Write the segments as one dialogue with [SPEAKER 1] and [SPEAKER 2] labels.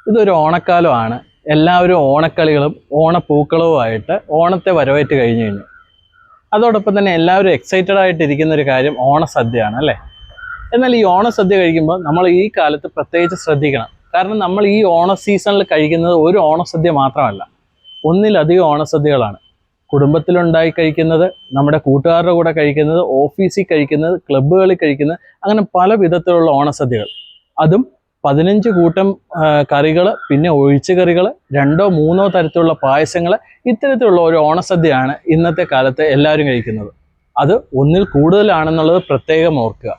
[SPEAKER 1] ഇതൊരു ഓണക്കാലമാണ്. എല്ലാവരും ഓണക്കളികളും ഓണപ്പൂക്കളവുമായിട്ട് ഓണത്തെ വരവേറ്റ് കഴിഞ്ഞു. അതോടൊപ്പം തന്നെ എല്ലാവരും എക്സൈറ്റഡ് ആയിട്ടിരിക്കുന്ന ഒരു കാര്യം ഓണസദ്യയാണ് അല്ലേ. എന്നാൽ ഈ ഓണസദ്യ കഴിക്കുമ്പോൾ നമ്മൾ ഈ കാലത്ത് പ്രത്യേകിച്ച് ശ്രദ്ധിക്കണം. കാരണം നമ്മൾ ഈ ഓണ സീസണിൽ കഴിക്കുന്നത് ഒരു ഓണസദ്യ മാത്രമല്ല, ഒന്നിലധികം ഓണസദ്യകളാണ്. കുടുംബത്തിലുണ്ടായി കഴിക്കുന്നത്, നമ്മുടെ കൂട്ടുകാരുടെ കൂടെ കഴിക്കുന്നത്, ഓഫീസിൽ കഴിക്കുന്നത്, ക്ലബ്ബുകളിൽ കഴിക്കുന്നത്, അങ്ങനെ പല വിധത്തിലുള്ള ഓണസദ്യകൾ. അതും 15 കൂട്ടം കറികൾ, പിന്നെ ഒഴിച്ചു കറികൾ, 2-3 തരത്തിലുള്ള പായസങ്ങൾ, ഇത്തരത്തിലുള്ള ഒരു ഓണസദ്യയാണ് ഇന്നത്തെ കാലത്ത് എല്ലാവരും കഴിക്കുന്നത്. അത് ഒന്നിൽ കൂടുതലാണെന്നുള്ളത് പ്രത്യേകം ഓർക്കുക.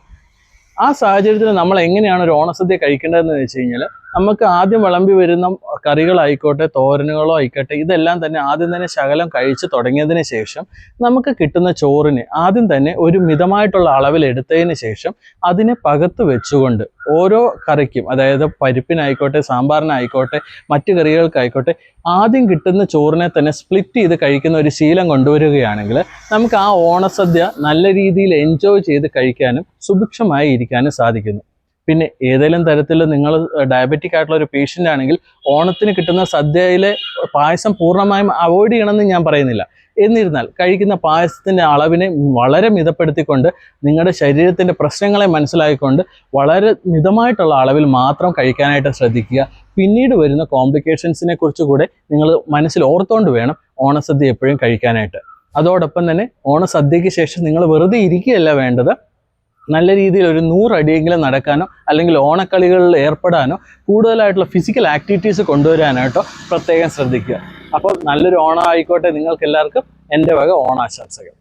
[SPEAKER 1] ആ സാഹചര്യത്തിൽ നമ്മൾ എങ്ങനെയാണ് ഒരു ഓണസദ്യ കഴിക്കേണ്ടതെന്ന് വെച്ച് കഴിഞ്ഞാൽ, നമുക്ക് ആദ്യം വിളമ്പി വരുന്ന കറികളായിക്കോട്ടെ, തോരനുകളോ ആയിക്കോട്ടെ, ഇതെല്ലാം തന്നെ ആദ്യം തന്നെ ശകലം കഴിച്ച് തുടങ്ങിയതിന് ശേഷം നമുക്ക് കിട്ടുന്ന ചോറിന് ആദ്യം തന്നെ ഒരു മിതമായിട്ടുള്ള അളവിൽ എടുത്തതിന് ശേഷം അതിനെ പകത്ത് വെച്ചുകൊണ്ട് ഓരോ കറിക്കും, അതായത് പരിപ്പിനായിക്കോട്ടെ, സാമ്പാറിനായിക്കോട്ടെ, മറ്റു കറികൾക്കായിക്കോട്ടെ, ആദ്യം കിട്ടുന്ന ചോറിനെ തന്നെ സ്പ്ലിറ്റ് ചെയ്ത് കഴിക്കുന്ന ഒരു ശീലം കൊണ്ടുവരികയാണെങ്കിൽ നമുക്ക് ആ ഓണസദ്യ നല്ല രീതിയിൽ എൻജോയ് ചെയ്ത് കഴിക്കാനും സുഭിക്ഷമായി ഇരിക്കാനും സാധിക്കുന്നു. പിന്നെ ഏതെങ്കിലും തരത്തിൽ നിങ്ങൾ ഡയബറ്റിക് ആയിട്ടുള്ള ഒരു പേഷ്യൻ്റ് ആണെങ്കിൽ ഓണത്തിന് കിട്ടുന്ന സദ്യയിലെ പായസം പൂർണ്ണമായും അവോയ്ഡ് ചെയ്യണമെന്ന് ഞാൻ പറയുന്നില്ല. എന്നിരുന്നാൽ കഴിക്കുന്ന പായസത്തിൻ്റെ അളവിനെ വളരെ മിതപ്പെടുത്തിക്കൊണ്ട് നിങ്ങളുടെ ശരീരത്തിൻ്റെ പ്രശ്നങ്ങളെ മനസ്സിലാക്കിക്കൊണ്ട് വളരെ മിതമായിട്ടുള്ള അളവിൽ മാത്രം കഴിക്കാനായിട്ട് ശ്രദ്ധിക്കുക. പിന്നീട് വരുന്ന കോംപ്ലിക്കേഷൻസിനെ കുറിച്ച് കൂടെ നിങ്ങൾ മനസ്സിൽ ഓർത്തുകൊണ്ട് വേണം ഓണസദ്യ എപ്പോഴും കഴിക്കാനായിട്ട്. അതോടൊപ്പം തന്നെ ഓണസദ്യയ്ക്ക് ശേഷം നിങ്ങൾ വെറുതെ ഇരിക്കുകയല്ല വേണ്ടത്, നല്ല രീതിയിൽ ഒരു 100 അടിയെങ്കിലും നടക്കാനോ അല്ലെങ്കിൽ ഓണക്കളികളിൽ ഏർപ്പെടാനോ കൂടുതലായിട്ടുള്ള ഫിസിക്കൽ ആക്ടിവിറ്റീസ് കൊണ്ടുവരാനായിട്ടോ പ്രത്യേകം ശ്രദ്ധിക്കുക. അപ്പോൾ നല്ലൊരു ഓണം ആയിക്കോട്ടെ നിങ്ങൾക്ക് എല്ലാവർക്കും എൻ്റെ വക ഓണാശംസകൾ.